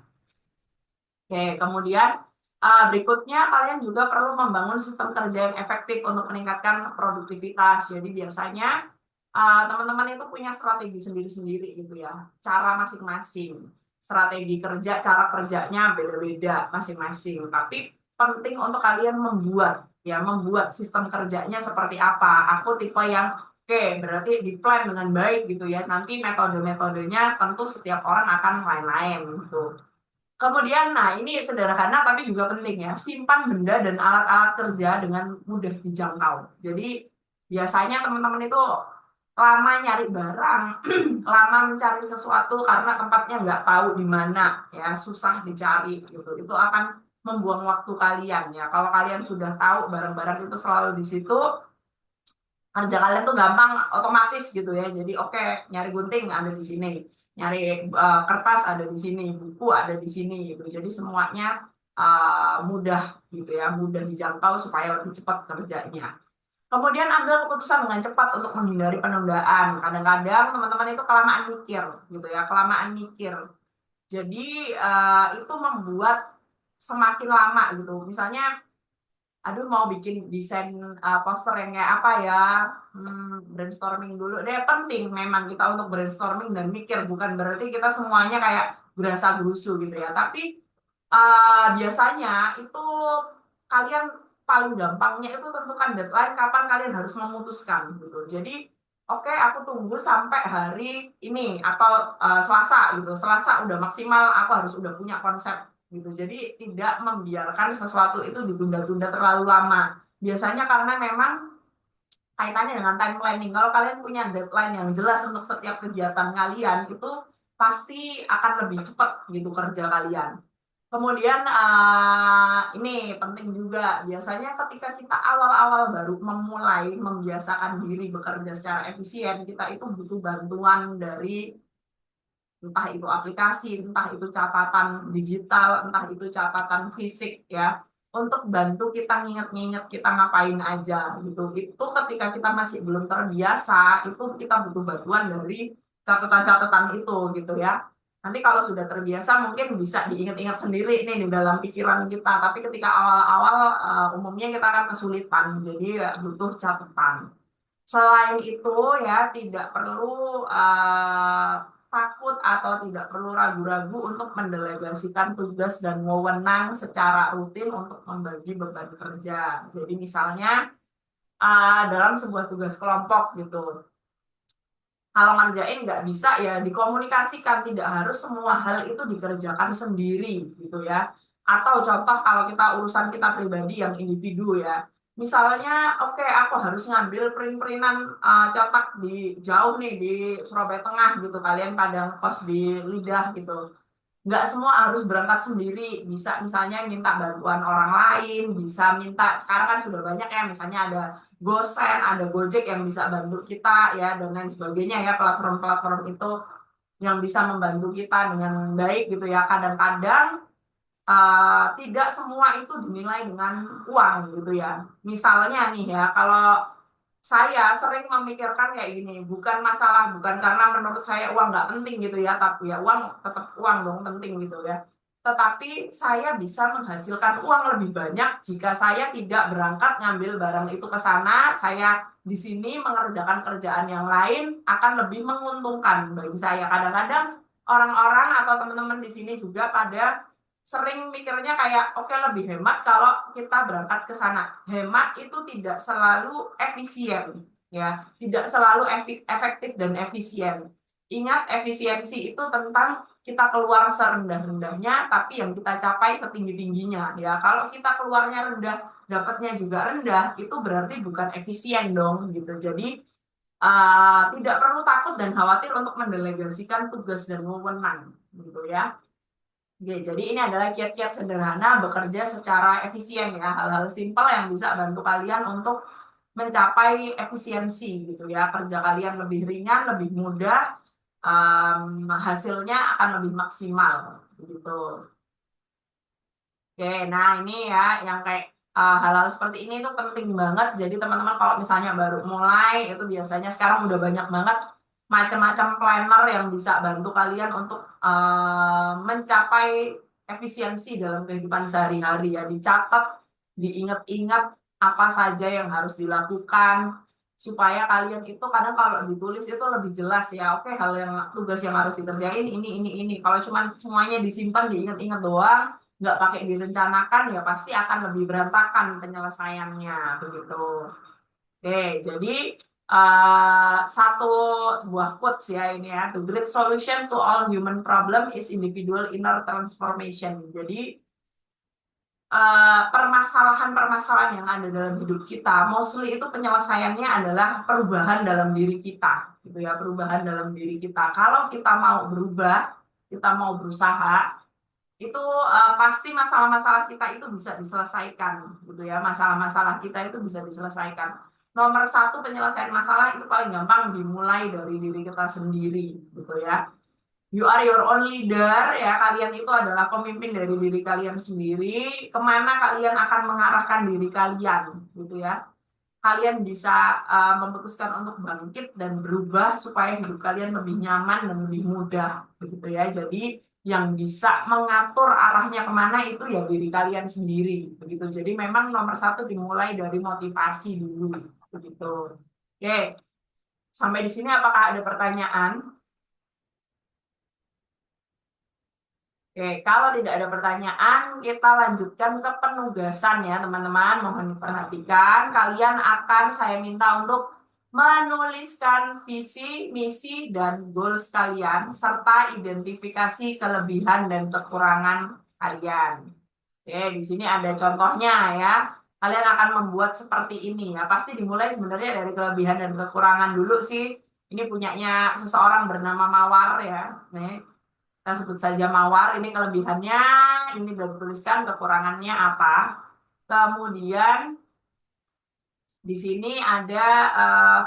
Oke, kemudian berikutnya kalian juga perlu membangun sistem kerja yang efektif untuk meningkatkan produktivitas. Jadi biasanya teman-teman itu punya strategi sendiri-sendiri gitu ya, cara masing-masing. Strategi kerja, cara kerjanya beda-beda masing-masing. Tapi penting untuk kalian membuat sistem kerjanya seperti apa. Aku tipe yang oke, berarti di plan dengan baik gitu ya. Nanti metode-metodenya tentu setiap orang akan lain-lain gitu. Kemudian, nah ini sederhana tapi juga penting ya, simpan benda dan alat-alat kerja dengan mudah dijangkau. Jadi biasanya teman-teman itu lama nyari barang, lama mencari sesuatu karena tempatnya nggak tahu di mana, ya susah dicari gitu. Itu akan membuang waktu kalian ya. Kalau kalian sudah tahu barang-barang itu selalu di situ, kerja kalian tuh gampang otomatis gitu ya. Jadi oke, nyari gunting ada di sini, nyari kertas ada di sini, buku ada di sini gitu. Jadi semuanya mudah gitu ya, mudah dijangkau supaya lebih cepat kerjanya. Kemudian ambil keputusan dengan cepat untuk menghindari penundaan. Kadang-kadang teman-teman itu kelamaan mikir gitu ya, kelamaan mikir. Jadi itu membuat semakin lama gitu. Misalnya aduh mau bikin desain poster yang kayak apa ya, brainstorming dulu deh. Penting memang kita untuk brainstorming dan mikir, bukan berarti kita semuanya kayak berasa gerusu gitu ya, tapi biasanya itu kalian paling gampangnya itu tentukan deadline kapan kalian harus memutuskan gitu. Jadi oke, aku tunggu sampai hari ini atau Selasa gitu. Selasa udah maksimal aku harus udah punya konsep gitu. Jadi tidak membiarkan sesuatu itu ditunda-tunda terlalu lama. Biasanya karena memang kaitannya dengan time planning. Kalau kalian punya deadline yang jelas untuk setiap kegiatan kalian, itu pasti akan lebih cepat gitu kerja kalian. Kemudian ini penting juga, biasanya ketika kita awal-awal baru memulai membiasakan diri bekerja secara efisien, kita itu butuh bantuan dari entah itu aplikasi, entah itu catatan digital, entah itu catatan fisik ya, untuk bantu kita nginget-nginget kita ngapain aja gitu. Itu ketika kita masih belum terbiasa, itu kita butuh bantuan dari catatan-catatan itu gitu ya. Nanti kalau sudah terbiasa mungkin bisa diingat-ingat sendiri nih di dalam pikiran kita, tapi ketika awal-awal umumnya kita akan kesulitan, jadi ya butuh catatan. Selain itu ya tidak perlu takut atau tidak perlu ragu-ragu untuk mendelegasikan tugas dan wewenang secara rutin untuk membagi beban kerja. Jadi misalnya dalam sebuah tugas kelompok gitu, kalau ngerjain nggak bisa ya dikomunikasikan, tidak harus semua hal itu dikerjakan sendiri gitu ya. Atau contoh kalau kita urusan kita pribadi yang individu ya. Misalnya, oke, aku harus ngambil print-printan cetak di jauh nih di Surabaya Tengah gitu, kalian pada kos di Lidah gitu. Nggak semua harus berangkat sendiri, bisa misalnya minta bantuan orang lain, bisa minta, sekarang kan sudah banyak ya, misalnya ada GoSend, ada Gojek yang bisa bantu kita ya, dan lain sebagainya ya, platform-platform itu yang bisa membantu kita dengan baik gitu ya. Kadang-kadang tidak semua itu dinilai dengan uang gitu ya. Misalnya nih ya, kalau saya sering memikirkan kayak gini, bukan masalah, bukan karena menurut saya uang nggak penting gitu ya, tapi ya uang tetap uang dong penting gitu ya. Tetapi saya bisa menghasilkan uang lebih banyak jika saya tidak berangkat ngambil barang itu ke sana, saya di sini mengerjakan kerjaan yang lain akan lebih menguntungkan bagi saya. Kadang-kadang orang-orang atau teman-teman di sini juga pada sering mikirnya kayak oke, lebih hemat kalau kita berangkat ke sana. Hemat itu tidak selalu efisien ya, tidak selalu efektif dan efisien. Ingat, efisiensi itu tentang kita keluar serendah-rendahnya tapi yang kita capai setinggi-tingginya ya. Kalau kita keluarnya rendah, dapatnya juga rendah, itu berarti bukan efisien dong gitu. Jadi tidak perlu takut dan khawatir untuk mendelegasikan tugas dan wewenang gitu ya. Oke, jadi ini adalah kiat-kiat sederhana bekerja secara efisien ya, hal-hal simpel yang bisa bantu kalian untuk mencapai efisiensi gitu ya, kerja kalian lebih ringan, lebih mudah, hasilnya akan lebih maksimal gitu. Oke, nah ini ya yang kayak hal-hal seperti ini tuh penting banget. Jadi teman-teman kalau misalnya baru mulai itu biasanya sekarang udah banyak banget macam-macam planner yang bisa bantu kalian untuk mencapai efisiensi dalam kehidupan sehari-hari ya. Dicatat, diingat-ingat apa saja yang harus dilakukan supaya kalian itu kadang kalau ditulis itu lebih jelas ya. Oke, hal yang tugas yang harus dikerjain ini. Kalau cuma semuanya disimpan diingat-ingat doang nggak pakai direncanakan ya pasti akan lebih berantakan penyelesaiannya begitu. Oke, jadi satu sebuah quotes ya ini ya, the great solution to all human problem is individual inner transformation. Jadi permasalahan-permasalahan yang ada dalam hidup kita, mostly itu penyelesaiannya adalah perubahan dalam diri kita, gitu ya, perubahan dalam diri kita. Kalau kita mau berubah, kita mau berusaha, itu pasti masalah-masalah kita itu bisa diselesaikan gitu ya, masalah-masalah kita itu bisa diselesaikan. Nomor satu penyelesaian masalah itu paling gampang dimulai dari diri kita sendiri gitu ya. You are your own leader ya, kalian itu adalah pemimpin dari diri kalian sendiri, kemana kalian akan mengarahkan diri kalian gitu ya. Kalian bisa memutuskan untuk bangkit dan berubah supaya hidup kalian lebih nyaman dan lebih mudah begitu ya. Jadi yang bisa mengatur arahnya kemana itu ya diri kalian sendiri begitu. Jadi memang nomor satu dimulai dari motivasi dulu begitu. Oke, sampai di sini apakah ada pertanyaan? Oke, kalau tidak ada pertanyaan, kita lanjutkan ke penugasan ya, teman-teman. Mohon diperhatikan, kalian akan saya minta untuk menuliskan visi, misi, dan goals kalian, serta identifikasi kelebihan dan kekurangan kalian. Oke, di sini ada contohnya ya. Kalian akan membuat seperti ini ya. Pasti dimulai sebenarnya dari kelebihan dan kekurangan dulu sih. Ini punyanya seseorang bernama Mawar ya. Nih, kita sebut saja Mawar, ini kelebihannya, ini sudah dituliskan kekurangannya apa. Kemudian di sini ada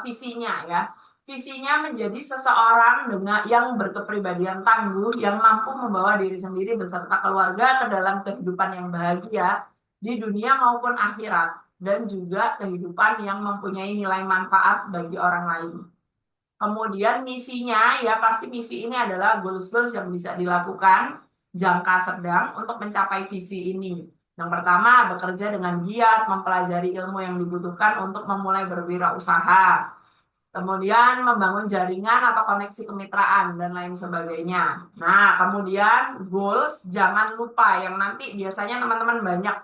visinya ya. Visinya menjadi seseorang dengan yang berkepribadian tangguh, yang mampu membawa diri sendiri beserta keluarga ke dalam kehidupan yang bahagia di dunia maupun akhirat, dan juga kehidupan yang mempunyai nilai manfaat bagi orang lain. Kemudian misinya, ya pasti misi ini adalah goals-goals yang bisa dilakukan jangka sedang untuk mencapai visi ini. Yang pertama, bekerja dengan giat, mempelajari ilmu yang dibutuhkan untuk memulai berwirausaha. Kemudian membangun jaringan atau koneksi kemitraan dan lain sebagainya. Nah, kemudian goals, jangan lupa yang nanti biasanya teman-teman banyak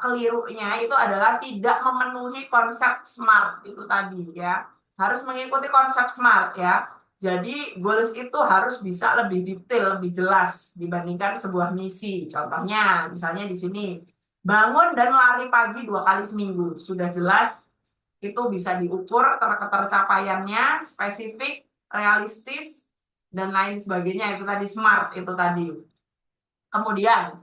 kelirunya itu adalah tidak memenuhi konsep SMART itu tadi ya. Harus mengikuti konsep SMART ya. Jadi goals itu harus bisa lebih detail, lebih jelas dibandingkan sebuah misi. Contohnya, misalnya di sini, bangun dan lari pagi 2 kali seminggu. Sudah jelas, itu bisa diukur ketercapaiannya, spesifik, realistis, dan lain sebagainya. Itu tadi SMART, itu tadi. Kemudian,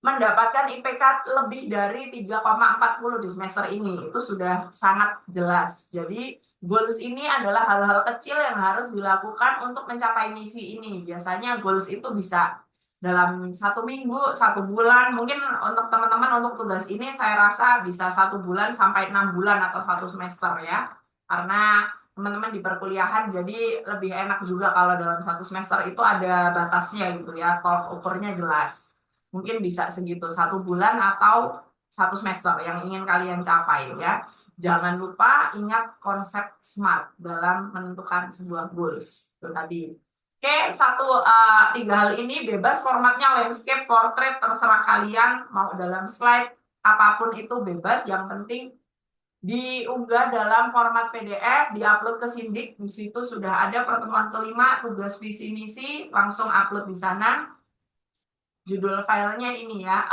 mendapatkan IPK lebih dari 3,40 di semester ini. Itu sudah sangat jelas. Jadi, goals ini adalah hal-hal kecil yang harus dilakukan untuk mencapai misi ini. Biasanya goals itu bisa dalam 1 minggu, 1 bulan. Mungkin untuk teman-teman untuk tugas ini saya rasa bisa 1 bulan sampai 6 bulan atau 1 semester ya. Karena teman-teman di perkuliahan jadi lebih enak juga kalau dalam 1 semester itu ada batasnya gitu ya. Tolak ukurnya jelas. Mungkin bisa segitu 1 bulan atau 1 semester yang ingin kalian capai ya. Jangan lupa ingat konsep SMART dalam menentukan sebuah goals. Itu tadi. Oke, tiga hal ini bebas formatnya landscape, portrait, terserah kalian mau dalam slide apapun itu bebas. Yang penting diunggah dalam format PDF, diupload ke Sindik. Di situ sudah ada pertemuan kelima tugas visi misi, langsung upload di sana. Judul filenya ini ya,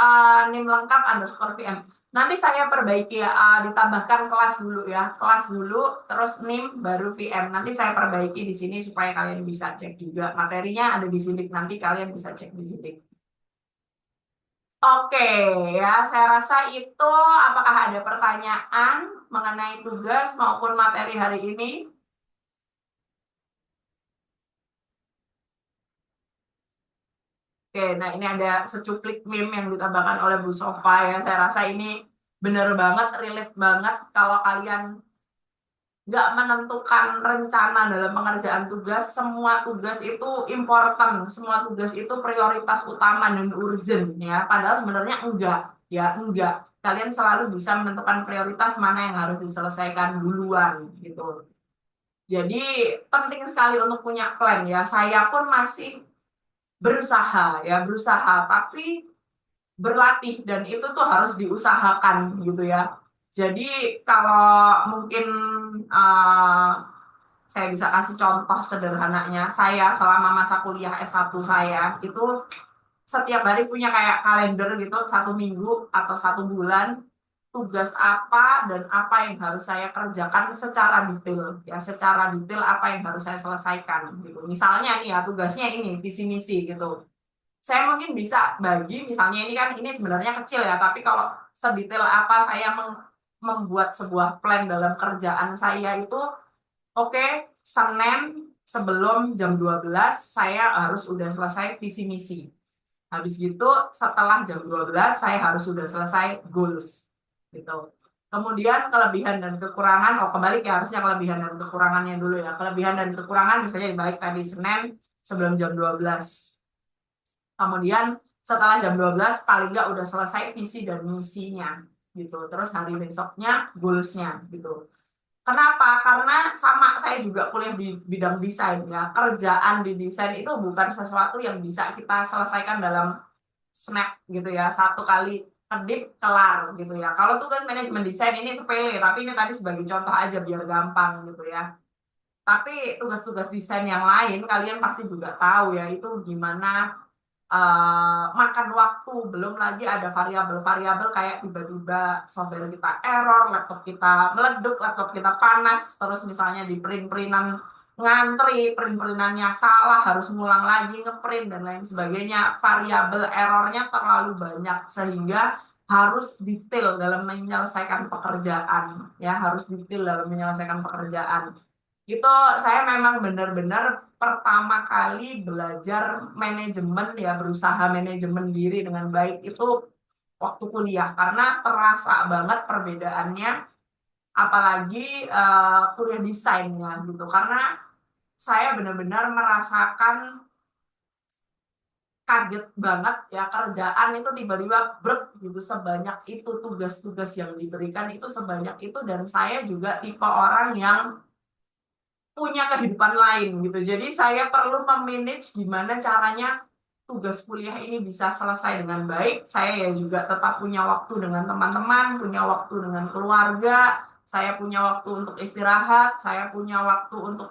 name lengkap _VM. Nanti saya perbaiki ya, ditambahkan kelas dulu ya, kelas dulu, terus NIM, baru VM. Nanti saya perbaiki di sini supaya kalian bisa cek juga. Materinya ada di sini, nanti kalian bisa cek di sini. Oke, ya, saya rasa itu apakah ada pertanyaan mengenai tugas maupun materi hari ini? Oke, nah ini ada secuplik meme yang ditambahkan oleh Bu Sofa ya. Saya rasa ini bener banget, relate banget kalau kalian nggak menentukan rencana dalam pengerjaan tugas, semua tugas itu important, semua tugas itu prioritas utama dan urgent ya. Padahal sebenarnya enggak, ya enggak. Kalian selalu bisa menentukan prioritas mana yang harus diselesaikan duluan gitu. Jadi penting sekali untuk punya plan ya. Saya pun masih berusaha ya, berusaha, tapi berlatih dan itu tuh harus diusahakan gitu ya. Jadi kalau mungkin uh, saya bisa kasih contoh sederhananya, saya selama masa kuliah S1 saya itu setiap hari punya kayak kalender gitu, satu minggu atau satu bulan, tugas apa dan apa yang harus saya kerjakan secara detail, ya secara detail apa yang harus saya selesaikan gitu. Misalnya nih ya tugasnya ini visi misi gitu. Saya mungkin bisa bagi, misalnya ini kan ini sebenarnya kecil ya, tapi kalau sedetail apa saya membuat sebuah plan dalam kerjaan saya itu, oke, Senin sebelum jam 12 saya harus udah selesai visi misi. Habis gitu setelah jam 12 saya harus sudah selesai goals gitu. Kemudian kelebihan dan kekurangan, oh kembali ya harusnya kelebihan dan kekurangannya dulu ya. Kelebihan dan kekurangan misalnya dibalik tadi Senin sebelum jam 12. Kemudian setelah jam 12 paling nggak udah selesai visi dan misinya gitu. Terus hari besoknya goals-nya gitu. Kenapa? Karena sama saya juga kuliah di bidang desain ya. Kerjaan di desain itu bukan sesuatu yang bisa kita selesaikan dalam snap gitu ya. Satu kali kedip kelar gitu ya. Kalau tugas manajemen desain ini sepele, tapi ini tadi sebagai contoh aja biar gampang gitu ya. Tapi tugas-tugas desain yang lain kalian pasti juga tahu ya itu gimana makan waktu, belum lagi ada variabel-variabel kayak tiba-tiba software kita error, laptop kita meleduk, laptop kita panas, terus misalnya di print-printan ngantri, print-printannya salah, harus ngulang lagi ngeprint dan lain sebagainya. Variabel errornya terlalu banyak sehingga harus detail dalam menyelesaikan pekerjaan, ya harus detail dalam menyelesaikan pekerjaan. Itu saya memang benar-benar pertama kali belajar manajemen ya, berusaha manajemen diri dengan baik itu waktu kuliah karena terasa banget perbedaannya, apalagi kuliah desainnya gitu. Karena saya benar-benar merasakan kaget banget ya, kerjaan itu tiba-tiba brek gitu, sebanyak itu tugas-tugas yang diberikan itu sebanyak itu, dan saya juga tipe orang yang punya kehidupan lain gitu. Jadi saya perlu memanage gimana caranya tugas kuliah ini bisa selesai dengan baik. Saya ya juga tetap punya waktu dengan teman-teman, punya waktu dengan keluarga, saya punya waktu untuk istirahat, saya punya waktu untuk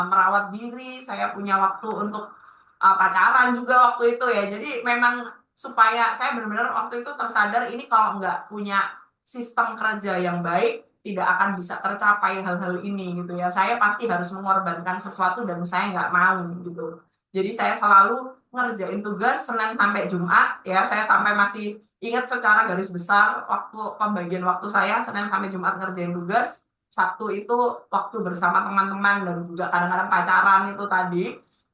merawat diri, saya punya waktu untuk pacaran juga waktu itu ya. Jadi memang supaya saya benar-benar waktu itu tersadar ini kalau nggak punya sistem kerja yang baik, tidak akan bisa tercapai hal-hal ini gitu ya. Saya pasti harus mengorbankan sesuatu dan saya nggak mau gitu. Jadi saya selalu ngerjain tugas Senin sampai Jumat ya. Saya sampai masih ingat secara garis besar waktu pembagian waktu saya Senin sampai Jumat ngerjain tugas. Sabtu itu waktu bersama teman-teman dan juga kadang-kadang pacaran itu tadi.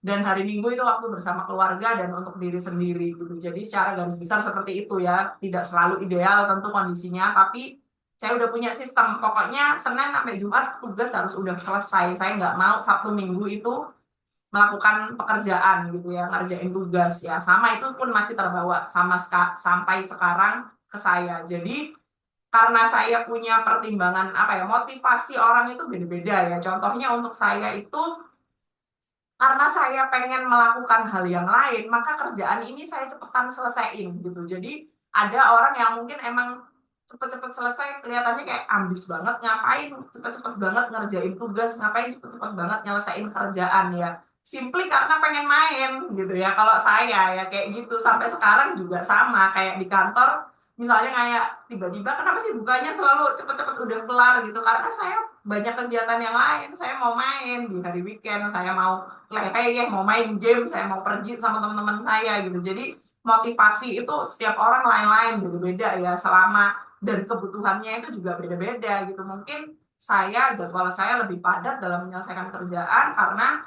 Dan hari Minggu itu waktu bersama keluarga dan untuk diri sendiri gitu. Jadi secara garis besar seperti itu ya. Tidak selalu ideal tentu kondisinya, tapi saya udah punya sistem. Pokoknya Senin sampai Jumat tugas harus udah selesai. Saya nggak mau Sabtu Minggu itu melakukan pekerjaan gitu ya, ngerjain tugas ya. Sama itu pun masih terbawa sampai sekarang ke saya. Jadi karena saya punya pertimbangan apa ya, motivasi orang itu beda-beda ya. Contohnya untuk saya itu karena saya pengen melakukan hal yang lain, maka kerjaan ini saya cepetan selesaiin gitu. Jadi ada orang yang mungkin emang cepet-cepet selesai, kelihatannya kayak ambis banget, ngapain cepet-cepet banget ngerjain tugas, ngapain cepet-cepet banget nyelesain kerjaan ya. Simply karena pengen main gitu ya. Kalau saya ya kayak gitu, sampai sekarang juga sama kayak di kantor, misalnya kayak tiba-tiba kenapa sih bukanya selalu cepet-cepet udah kelar gitu, karena saya banyak kegiatan yang lain, saya mau main di hari weekend, saya mau leleh, mau main game, saya mau pergi sama teman-teman saya gitu. Jadi motivasi itu setiap orang lain-lain, beda-beda ya, selama dan kebutuhannya itu juga beda-beda gitu. Mungkin jadwal saya lebih padat dalam menyelesaikan kerjaan karena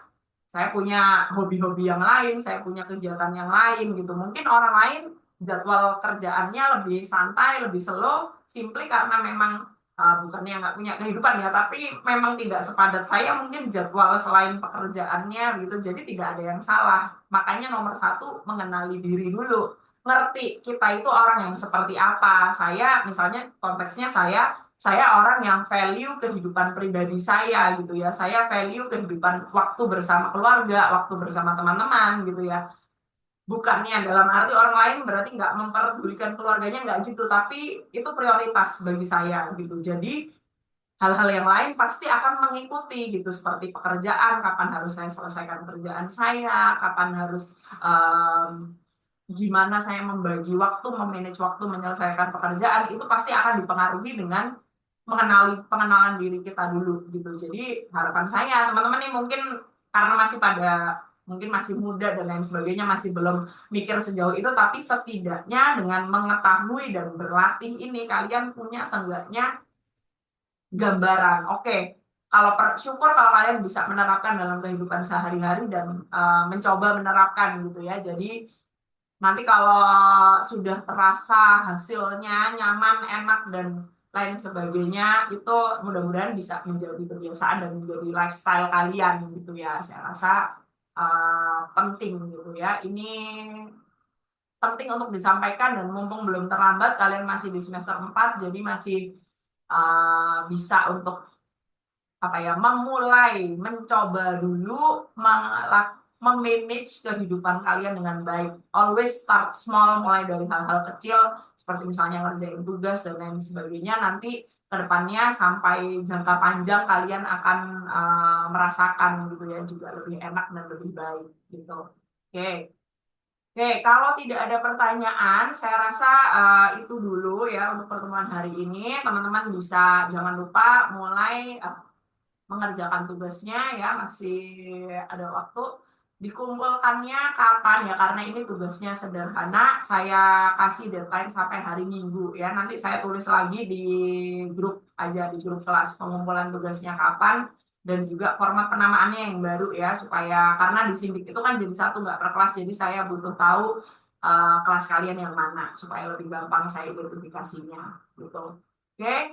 saya punya hobi-hobi yang lain, saya punya kegiatan yang lain gitu. Mungkin orang lain jadwal kerjaannya lebih santai, lebih slow, simply karena memang bukannya nggak punya kehidupan ya, tapi memang tidak sepadat saya mungkin jadwal selain pekerjaannya gitu. Jadi tidak ada yang salah. Makanya nomor satu, mengenali diri dulu. Ngerti kita itu orang yang seperti apa. Saya misalnya konteksnya saya orang yang value kehidupan pribadi saya gitu ya. Saya value kehidupan waktu bersama keluarga, waktu bersama teman-teman gitu ya. Bukannya dalam arti orang lain berarti nggak memperdulikan keluarganya, nggak gitu. Tapi itu prioritas bagi saya gitu. Jadi hal-hal yang lain pasti akan mengikuti gitu. Seperti pekerjaan, kapan harus saya selesaikan kerjaan saya, kapan harus gimana saya membagi waktu, memanage waktu, menyelesaikan pekerjaan, itu pasti akan dipengaruhi dengan pengenalan diri kita dulu gitu. Jadi harapan saya teman-teman nih mungkin karena mungkin masih muda dan lain sebagainya, masih belum mikir sejauh itu, tapi setidaknya dengan mengetahui dan berlatih ini kalian punya seenggaknya gambaran. Oke, kalau syukur kalau kalian bisa menerapkan dalam kehidupan sehari-hari dan mencoba menerapkan gitu ya. Jadi nanti kalau sudah terasa hasilnya nyaman, enak, dan lain sebagainya, itu mudah-mudahan bisa menjadi kebiasaan dan menjadi lifestyle kalian gitu ya. Saya rasa penting gitu ya. Ini penting untuk disampaikan dan mumpung belum terlambat, kalian masih di semester 4, jadi masih bisa untuk apa ya, memulai, mencoba dulu memanage kehidupan kalian dengan baik. Always start small, mulai dari hal-hal kecil seperti misalnya ngerjain tugas dan lain sebagainya. Nanti ke depannya sampai jangka panjang kalian akan merasakan gitu ya, juga lebih enak dan lebih baik gitu. Oke. Oke, kalau tidak ada pertanyaan, saya rasa itu dulu ya untuk pertemuan hari ini. Teman-teman bisa jangan lupa mulai mengerjakan tugasnya ya, masih ada waktu. Dikumpulkannya kapan ya, karena ini tugasnya sederhana, saya kasih deadline sampai hari Minggu ya. Nanti saya tulis lagi di grup aja, di grup kelas, pengumpulan tugasnya kapan dan juga format penamaannya yang baru ya, supaya karena di Sindik itu kan jadi satu nggak per kelas, jadi saya butuh tahu kelas kalian yang mana supaya lebih gampang saya identifikasinya gitu. Oke.